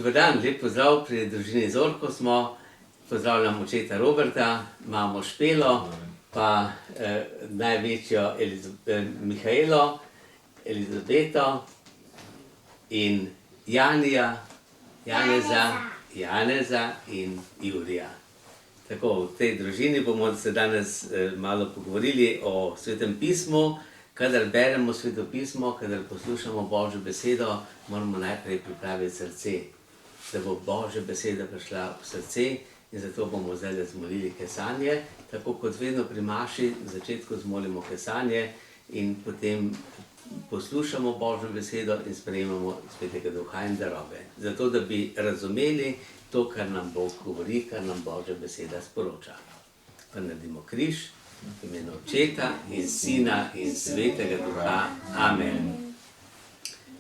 Dober dan, lep pozdrav pri družini Zorko smo. Pozdravljam očeta Roberta, mamo Špelo, pa največjo Mihaelo, Elizabeto in Janija, Janeza in Jurija. Tako, v tej družini bomo se danes malo pogovorili o Svetem pismu. Kadar beremo Sveto pismo, kadar poslušamo Božjo besedo, moramo najprej pripraviti srce, da bo Božja beseda prišla v srce, in zato bomo zdaj zmolili kesanje. Tako kot vedno pri maši, v začetku zmolimo kesanje in potem poslušamo Božjo besedo in sprejemamo Svetega Duha in darove. Zato, da bi razumeli to, kar nam Bog govori, kar nam Božja beseda sporoča. Pa naredimo križ. V imenu Očeta in Sina in Svetega Duha. Amen.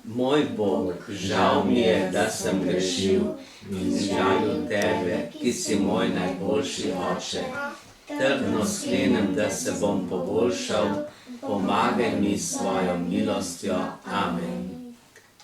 Moj Bog, žal mi je, da sem grešil in žalil tebe, ki si moj najboljši oče. Trdno sklenem, da se bom poboljšal, pomagaj mi s svojo milostjo. Amen.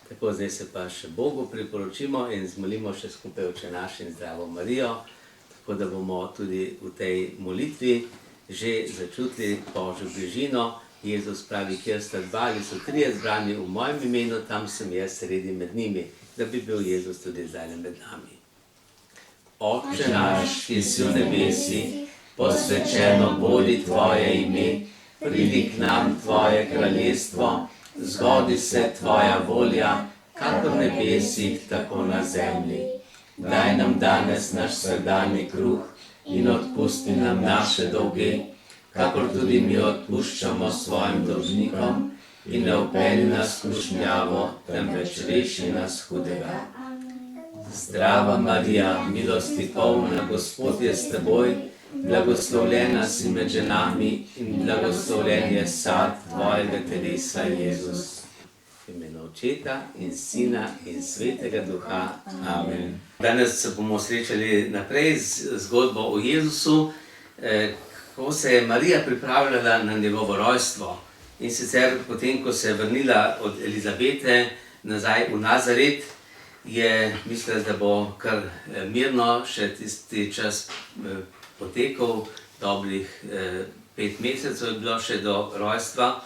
Tako, zdaj se pa še Bogu priporočimo in zmolimo še skupaj Oče naš in Zdravo Marijo, tako da bomo tudi v tej molitvi že začutili Božjo bližino. Jezus pravi, kjer sta dva ali so trije zbrani v mojem imenu, tam sem jaz sredi med njimi, da bi bil Jezus tudi zdaj med nami. Oče naš, ki si v nebesi, posvečeno bodi tvoje ime, pridi k nam tvoje kraljestvo, zgodi se tvoja volja, kakor v nebesih, tako na zemlji. Daj nam danes naš vsakdanji kruh, in odpusti nam naše dolge, kakor tudi mi odpuščamo svojim dolžnikom, in ne vpelji nas v skušnjavo, temveč reši nas hudega. Zdrava Marija, milosti polna, Gospod je s teboj, blagoslovljena si med ženami in blagoslovljen je sad tvojega telesa, Jezus. V imenu Očeta in Sina in Svetega Duha. Amen. Danes se bomo srečali naprej z zgodbo o Jezusu, ko se je Marija pripravljala na njegovo rojstvo. In sicer potem, ko se je vrnila od Elizabete nazaj v Nazaret, je mislila, da bo kar mirno še tisti čas potekal, dobrih 5 mesecev je bilo še do rojstva,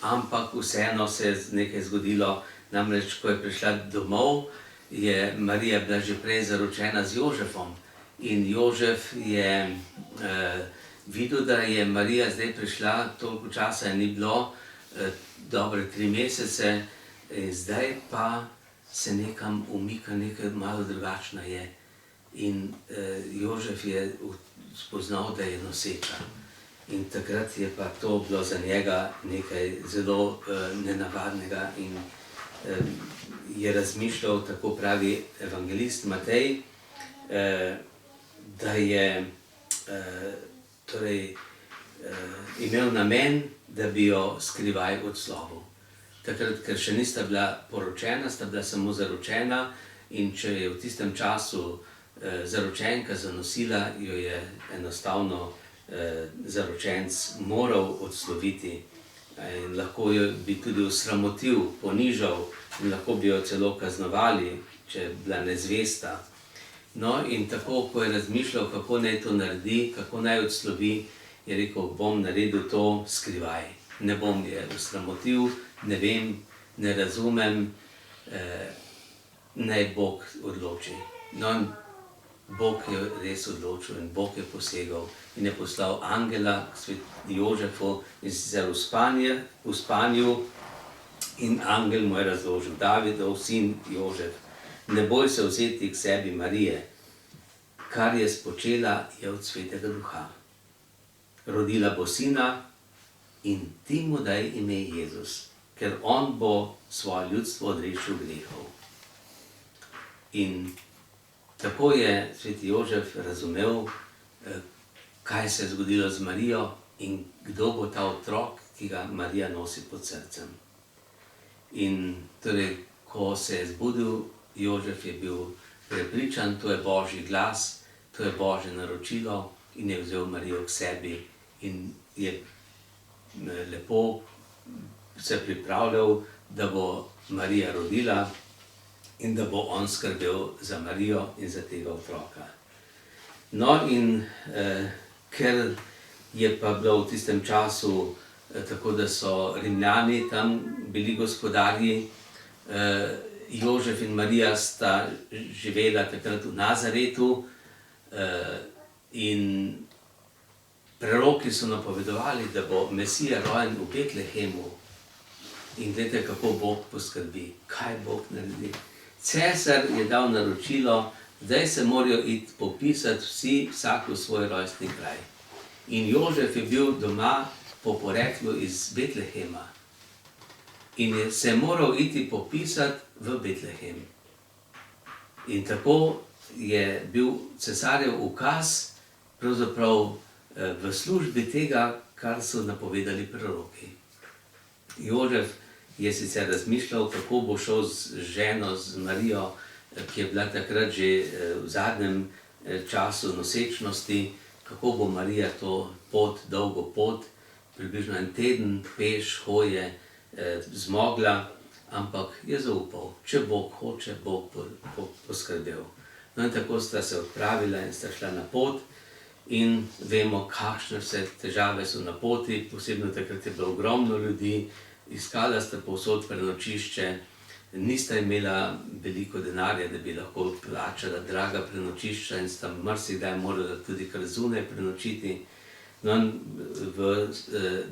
ampak vseeno se je nekaj zgodilo. Namreč, ko je prišla domov, je Marija bila že prej zaročena z Jožefom. In Jožef je videl, da je Marija zdaj prišla, toliko časa je ni bilo, dobre 3 mesece, zdaj pa se nekam umika, nekaj malo drugačna je. In Jožef je spoznal, da je noseča. In takrat je pa to bilo za njega nekaj zelo nenavadnega in je razmišljal, tako pravi evangelist Matej, da je imel namen, da bi jo skrivaj odslovil. Takrat, ker še nista bila poročena, sta bila samo zaročena, in če je v tistem času zaročenka zanosila, jo je enostavno zaročenc moral odsloviti. In lahko jo bi tudi osramotil, ponižal in lahko bi jo celo kaznovali, če je bila nezvesta. No, in tako, ko je razmišljal, kako naj to naredi, kako naj odslovi, je rekel, bom naredil to skrivaj. Ne bom je osramotil, ne vem, ne razumem, naj Bog odloči. No, in Bog je res odločil in Bog je posegal in je poslal angela k sveti Jožefu, in sicer v spanju, in angel mu je razložil, Davidov sin Jožef, ne boj se vzeti k sebi Marije, kar je spočela, je od Svetega Duha. Rodila bo sina in ti mu daj ime Jezus, ker on bo svoje ljudstvo odrešil grehov. In tako je sveti Jožef razumel, kaj se je zgodilo z Marijo in kdo bo ta otrok, ki ga Marija nosi pod srcem. In torej, ko se je zbudil, Jožef je bil prepričan, to je Božji glas, to je Božje naročilo, in je vzel Marijo k sebi in je lepo se pripravljal, da bo Marija rodila, in da bo on skrbel za Marijo in za tega otroka. No in ker je pa bilo v tistem času tako, da so Rimljani tam bili gospodarji, Jožef in Marija sta živela takrat v Nazaretu in preroki so napovedovali, da bo Mesija rojen v Betlehemu. In gledajte, kako Bog poskrbi, kaj Bog naredi. Cesar je dal naročilo, zdaj se morajo iti popisati vsi, vsak v svoj rojstni kraj. In Jožef je bil doma po poreklu iz Betlehema in se je moral iti popisati v Betlehem. In tako je bil cesarjev ukaz pravzaprav v službi tega, kar so napovedali preroki. Jožef je sicer razmišljal, kako bo šel z ženo, z Marijo, ki je bila takrat že v zadnjem času nosečnosti, kako bo Marija to pot, dolgo pot, približno en teden peš hoje zmogla, ampak je zaupal, če Bog hoče, Bog bo poskrbel. No in tako sta se odpravila in sta šla na pot in vemo, kakšne vse težave so na poti, posebno takrat je bilo ogromno ljudi, iskala sta povsod prenočišče, nista imela veliko denarja, da bi lahko plačala draga prenočišča in sta marsikdaj morala tudi kar zunaj prenočiti. No, v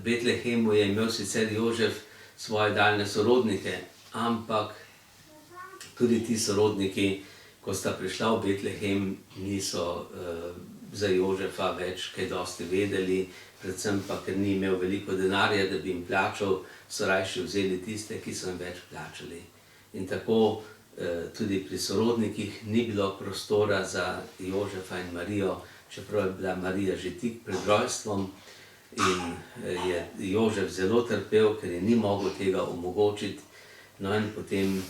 Betlehemu je imel sicer Jožef svoje daljne sorodnike, ampak tudi ti sorodniki, ko sta prišla v Betlehem, niso za Jožefa več kaj dosti vedeli, predvsem pa, ker ni imel veliko denarja, da bi jim plačal, so rajši vzeli tiste, ki so jim več plačali. In tako tudi pri sorodnikih ni bilo prostora za Jožefa in Marijo, čeprav je bila Marija že tik pred rojstvom in je Jožef zelo trpel, ker je ni mogel tega omogočiti. No in potem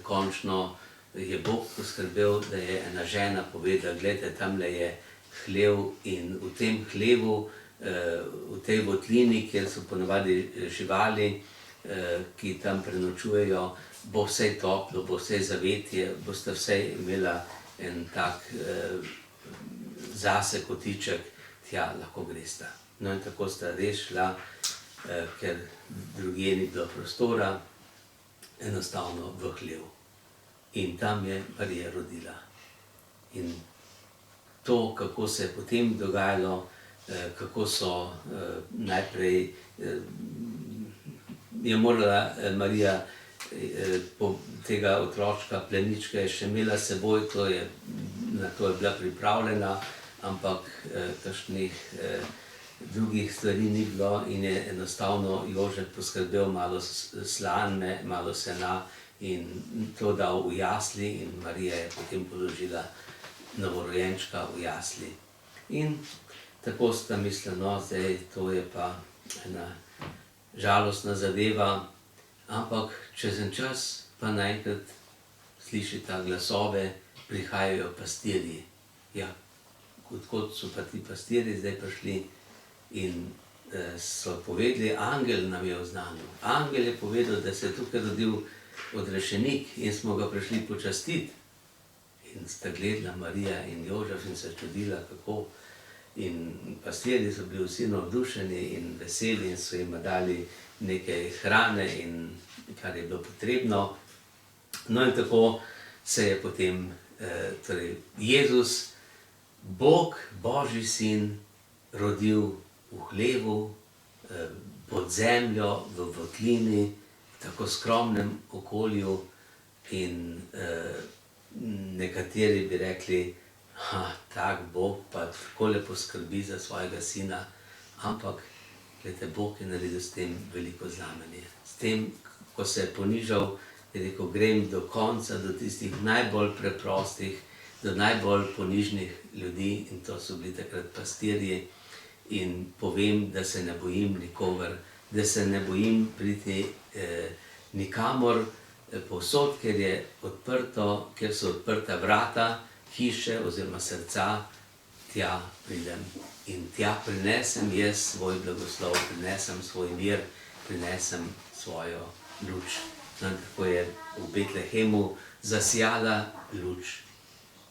končno je Bog poskrbel, da je ena žena povedala, gledajte, tamle je hlev in v tem hlevu, v tej votlini, kjer so ponavadi živali, ki tam prenočujejo, bo vse toplo, bo vse zavetje, boste vse imela en tak zase kotiček, tja lahko gresta. No in tako sta res šla, ker drugje ni bilo prostora, enostavno v hlev. In tam je Marija rodila. In to, kako se je potem dogajalo, kako so najprej je morala Marija tega otročka, plenička je še imela s seboj, na to je bila pripravljena, ampak kakšnih drugih stvari ni bilo in je enostavno Jožef poskrbel malo slame, malo sena in to dal v jasli in Marija je potem položila novorojenčka v jasli. In tako sta mislila, no, zdaj to je pa ena žalostna zadeva, ampak čez en čas pa naenkrat slišita glasove, prihajajo pastirji. Ja, odkot so pa ti pastirji zdaj prišli in so povedali, angel nam je oznanil. Angel je povedal, da se je tukaj rodil odrešenik in smo ga prišli počastiti. In sta gledala Marija in Jožef in se čudila, kako. In pastirji so bili vsi navdušeni in veseli in so jim dali nekaj hrane in kar je bilo potrebno. No in tako se je potem torej Jezus, Bog, Božji sin, rodil v hlevu, pod zemljo, v votlini, v tako skromnem okolju in nekateri bi rekli, tak Bog pa tako lepo skrbi za svojega sina, ampak gledajte, Bog je naredil s tem veliko znamenje. S tem, ko se je ponižal, je rekel, grem do konca, do tistih najbolj preprostih, do najbolj ponižnih ljudi in to so bili takrat pastirji in povem, da se ne bojim nikogar, da se ne bojim priti nikamor, povsod, kjer so odprta vrata, hiše oziroma srca, tja pridem in tja prinesem jaz svoj blagoslov, prinesem svoj mir, prinesem svojo luč. Tako je v Betlehemu zasijala luč.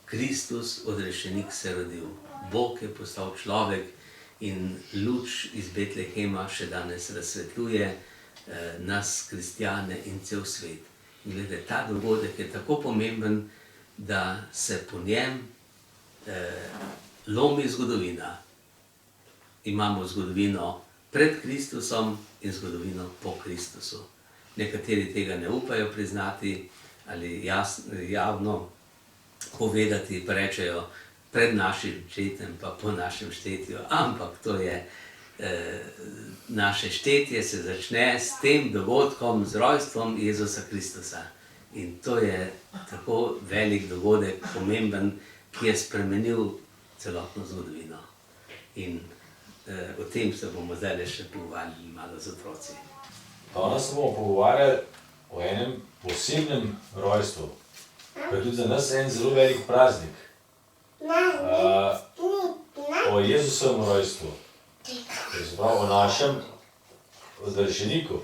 Kristus, odrešenik, se rodil. Bog je postal človek in luč iz Betlehema še danes razsvetljuje nas, kristjane in cel svet. In glede, ta dogodek je tako pomemben, da se po njem lomi zgodovina. Imamo zgodovino pred Kristusom in zgodovino po Kristusu. Nekateri tega ne upajo priznati ali javno povedati, pa rečejo pred našim štetjem, pa po našem štetju, ampak to je, naše štetje se začne s tem dogodkom, z rojstvom Jezusa Kristusa. In to je tako velik dogodek, pomemben, ki je spremenil celotno zgodovino. In o tem se bomo zdaj še pogovarjali malo z otroci. Danes se bomo pogovarjali o enem posebnem rojstvu, ki je tudi za nas en zelo velik praznik. O Jezusovem rojstvu, o našem odrešeniku.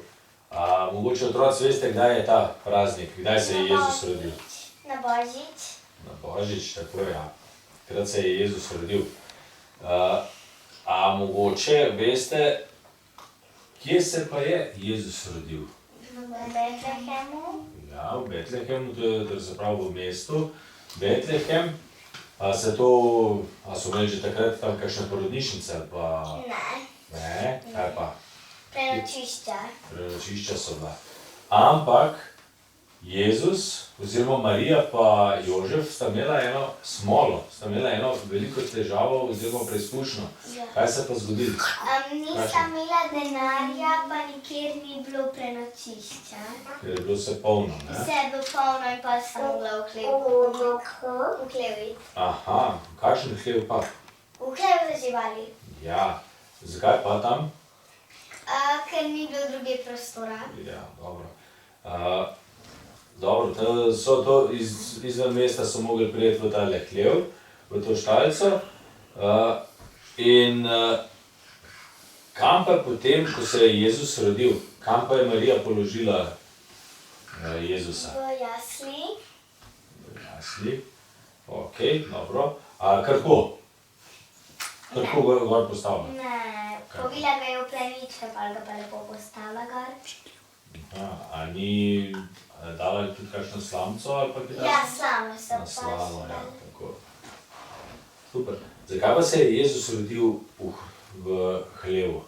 Mogoče otroci veste, kdaj je ta praznik, kdaj se je Jezus rodil? Na Božič. Na Božič, tako je, ja. Takrat se je Jezus rodil. Mogoče veste, kje se pa je Jezus rodil? V Betlehemu. Ja, v Betlehemu, to je se pravi v mestu Betlehem. A so imeli že takrat tam kakšne porodnišnice ali pa... Ne. Ne? Kaj pa? Prenočišča. Prenočišča so bila. Ampak Jezus oziroma Marija pa Jožef sta imela eno smolo, sta imela eno veliko težavo oziroma preizkušnjo. Ja. Kaj se pa zgodilo? Nista imela denarja, pa nikjer ni bilo prenočišča. Ker je bilo vse polno, ne? Vse je bilo polno in pa sem mogla v hlev iti. Aha, kakšen hlev pa? V hlev za živali. Ja, zakaj pa tam? Ker ni bilo druge prostora. Ja, dobro. Dobro, to izven mesta so mogli prijeti v tale hlev, v to štalico. In kam pa potem, ko se je Jezus rodil, kam pa je Marija položila Jezusa? V jasli. V jasli. Ok, dobro. Kako? Kako ga gor postavila? Ne, povila ga je v pleničke, pa ga pa lepo postavila gor. A ni dala tudi kakšno slamco ali pa kaj? Ja, slamo so pa. Slamo, ja, tako. Super. Zakaj pa se je Jezus rodil v hlevu?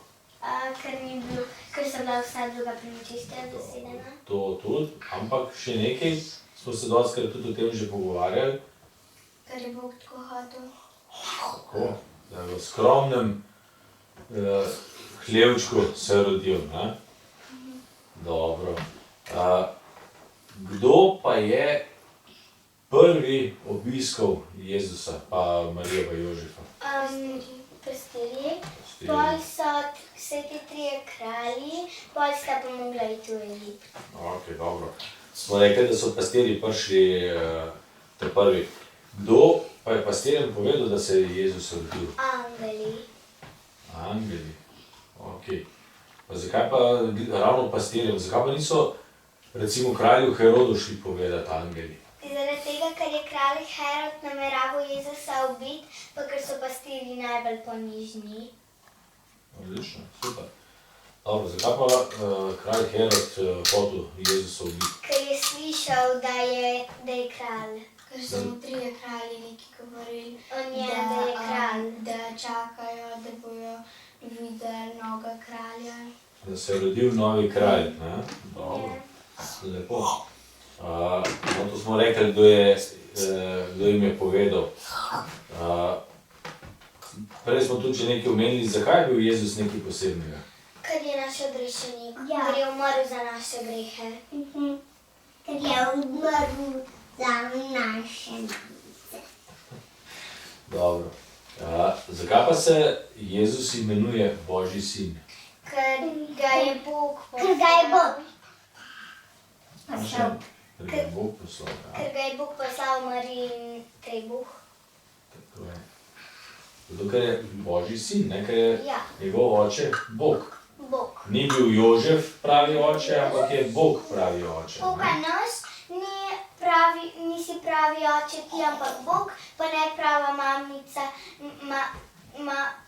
Ker so bila vsa druga prenočišča zasedena. To tudi, ampak še nekaj, smo se dostikrat tudi o tem že pogovarjali. Ker je Bog tako hotel. Tako, da je v skromnem hlevčku se rodil, ne? Dobro. Kdo pa je prvi obiskal Jezusa, pa Marija pa Jožefa? Pastirji. Pol so vse te trije kralji, pol sta pa mogla iti v Egipt. Ok, dobro. Smo rekli, da so pastirji prišli prvi. Kdo pa je pastirjem povedal, da se je Jezus rodil? Angeli. Angeli, ok. Pa zakaj pa ravno pastirjem? Zakaj pa niso recimo kralju Herodu šli povedati angeli? Zaradi tega, ker je kralj Herod nameraval Jezusa ubiti, pa ker so pastirji najbolj ponižni. Odlično, super. Dobro, zakaj pa kralj Herod hotel Jezusa ubiti? Ker je slišal, da je kralj. Ker so mu trije kralji nekaj govorili, da je kralj, da čakajo, da bojo videli novega kralja. Da se je rodil novi kralj, ne? Dobro, lepo. To smo rekli, kdo jim je povedal. Prej smo tudi že nekaj omenili, zakaj je bil Jezus nekaj posebnega? Ker je naš odrešenik, ker je umrl za naše grehe. Ker je umrl za naše mamice. Dobro. Zakaj pa se Jezus imenuje Božji sin? Ker ga je Bog poslal. Ker ga je Bog poslal, ja. Ker ga je Bog poslal Marijin trebuh. Tako je. Zato, ker je Božji sin, ne? Ker je Ja. njegov oče Bog. Bog. Ni bil Jožef pravi oče, ampak je Bog pravi oče. Bog naš ni pravi si pravi oče ti, ampak Bog pa ne prava mamica,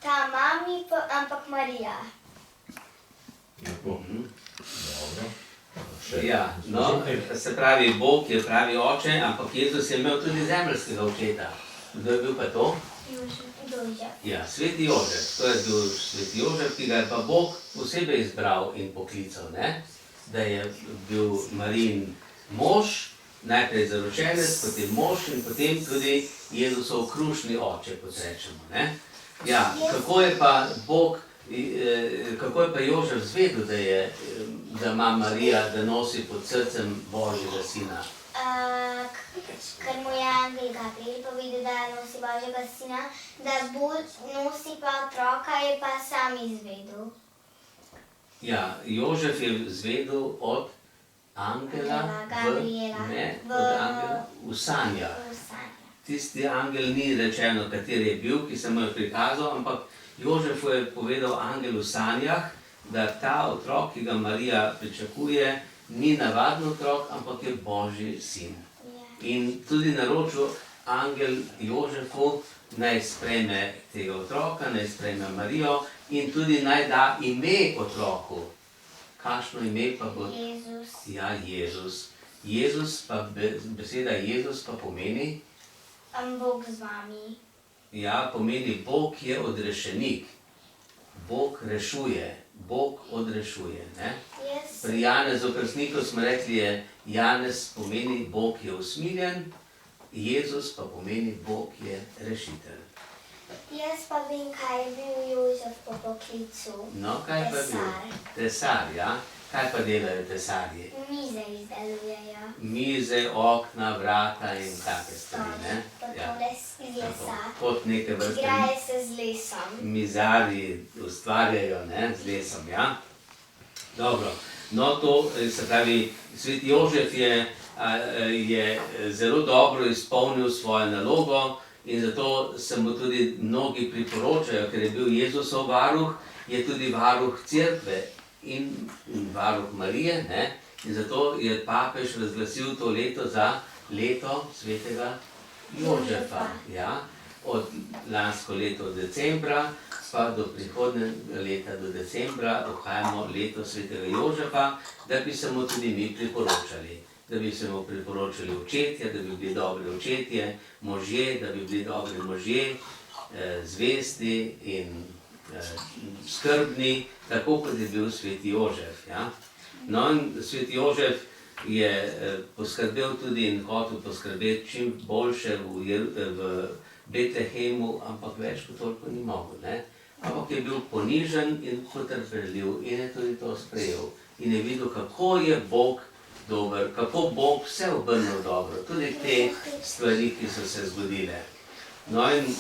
ta mami, ampak Marija. Lepo. Dobro. Še? Ja, no, se pravi, Bog je pravi oče, ampak Jezus je imel tudi zemeljskega očeta. Kdo je bil pa to? Jožef. Ja, sveti Jožef. To je bil sveti Jožef, ki ga je pa Bog posebej izbral in poklical, ne? Da je bil Marijin mož, najprej zaročenec, potem mož in potem tudi Jezusov krušni oče, kot rečemo, ne? Ja, kako je pa Bog, kako je pa Jožef zvedel, da ima Marija, da nosi pod srcem Božjega sina? Ker mu je angel Gabriel povedal, da nosi Božjega sina, da nosi pa otroka, je pa sam izvedel. Ja, Jožef je zvedel od angela Gabriela v sanjah. Tisti angel ni rečeno, kateri je bil, ki se mu je prikazal, ampak Jožefu je povedal angel v sanjah, da ta otrok, ki ga Marija pričakuje, ni navaden otrok, ampak je Božji sin. In tudi naročil angel Jožefu, naj sprejme tega otroka, naj sprejme Marijo in tudi naj da ime otroku. Kakšno ime pa bo? Jezus. Ja, Jezus. Jezus pa, beseda Jezus pa pomeni? Bog z vami. Ja, pomeni Bog je odrešenik. Bog rešuje. Bog odrešuje, ne? Pri Janezu Krstniku smo rekli, je Janez pomeni Bog je usmiljen, Jezus pa pomeni Bog je rešitelj. Jaz pa vem, kaj je bil Jožef po poklicu. No, kaj pa je bil? Tesar, ja? Kaj pa delajo tesarji? Mize izdelujejo. Mize, okna, vrata in take stvari, ne? Pa tole iz lesa. Kot neke vrste Igrajo se z lesom. mizarji ustvarjajo, ne, z lesom, ja? Dobro, no to, se pravi, sveti Jožef je zelo dobro izpolnil svojo nalogo in zato se mu tudi mnogi priporočajo, ker je bil Jezusov varuh, je tudi varuh cerkve in varuh Marije, ne? In zato je papež razglasil to leto za leto svetega Jožefa, ja? Od lansko leto decembra pa do prihodnjega leta do decembra obhajamo leto svetega Jožefa, da bi se mu tudi mi priporočali. Da bi se mu priporočali očetje, da bi bili dobri očetje, možje, da bi bili dobri možje, zvesti in skrbni, tako kot je bil sveti Jožef. Ja? No in sveti Jožef je poskrbel tudi in hotel poskrbeti čim boljše v Betlehemu, ampak več kot toliko ni mogel, ne? Ampak je bil ponižen in potrpežljiv in je tudi to sprejel. In je videl, kako je Bog dober, kako Bog vse obrnil dobro, tudi te stvari, ki so se zgodile. No in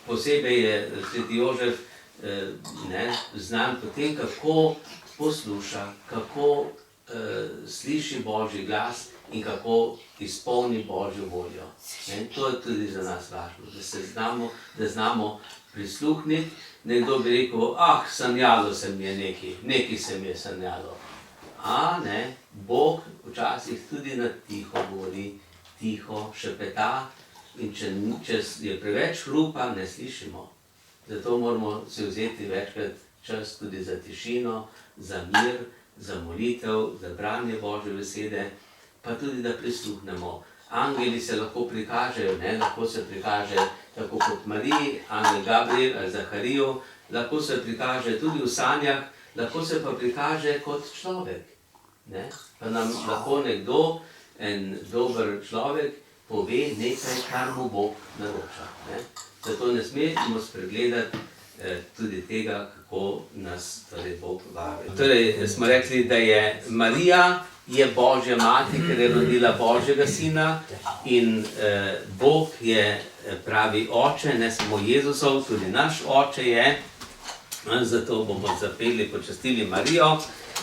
posebej je sveti Jožef znan po tem, kako posluša, kako sliši Božji glas in kako izpolni Božjo voljo. To je tudi za nas važno, da znamo prisluhniti. Nekdo bi rekel, sanjalo se mi je nekaj se mi je sanjalo. Ne, Bog včasih tudi na tiho govori, tiho šepeta in če je preveč hrupa, ne slišimo. Zato moramo si vzeti večkrat čas tudi za tišino, za mir, za molitev, za branje Božje besede, pa tudi da prisluhnemo. Angeli se lahko prikažejo, lahko se prikaže tako kot Mariji, angel Gabriel ali Zahariju, lahko se prikaže tudi v sanjah, lahko se pa prikaže kot človek. Pa nam lahko nekdo, en dober človek, pove nekaj, kar mu Bog naroča. Zato ne smemo spregledati tudi tega, kako nas Bog vabi. Torej smo rekli, da je Marija je Božja mati, ker je rodila Božjega sina in Bog je pravi oče, ne samo Jezusov, tudi naš oče je. Zato bomo zapeli, počastili Marijo.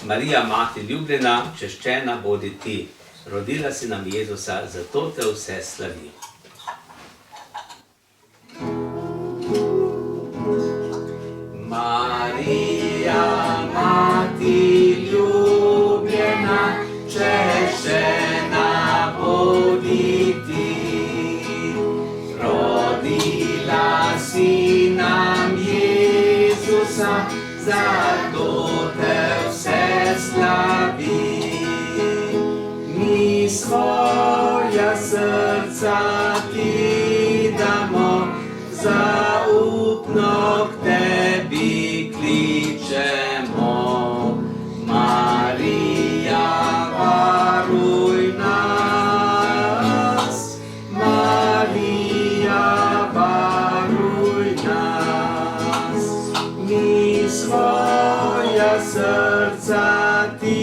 Marija, mati ljubljena, češčena bodi ti. Rodila si nam Jezusa, zato te vse slavi. Marija, mati ljubljena, češčena bodi ti. srca, zato te vse slavi. Mi svoja srca ti damo, zaupno k tebi kličemo. Marija, varuj nas, Marija, varuj nas. Mi svoja srca ti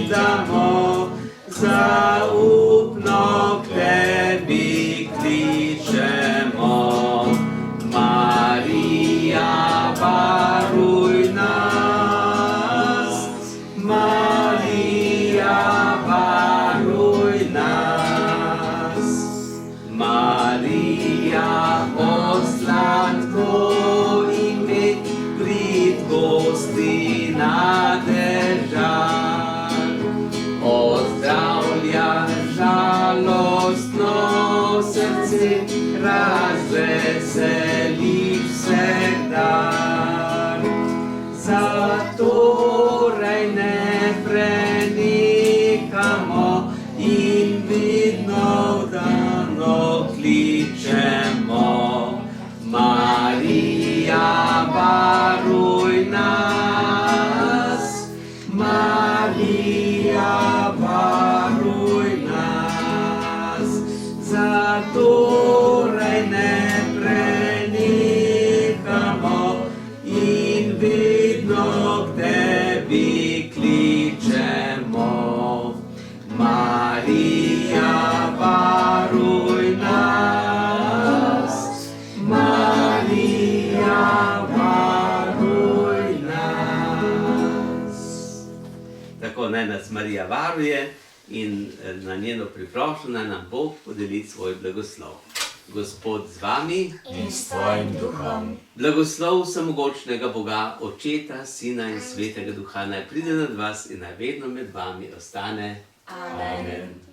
damo, zaupno k tebi kličemo. Marija, varuj nas, Marija, varuj nas. Marija, poslanko ime, prid gosti na dežan. Ozdravlja žalostno srce, razveseli vseh dan. Zatorej ne prenehamo in vedno vdano kličemo. Marija, varuj nas, Marija, varuj nas. Zatorej ne prenehamo in vedno k tebi kličemo. Marija, varuj nas, Marija, varuj nas. Tako naj nas Marija varuje in na njeno priprošnjo naj nam Bog podeli svoj blagoslov. Gospod z vami In s tvojim duhom. Blagoslov vsemogočnega Boga, Očeta, Sina in Svetega Duha naj pride nad vas in naj vedno med vami ostane. Amen. Amen.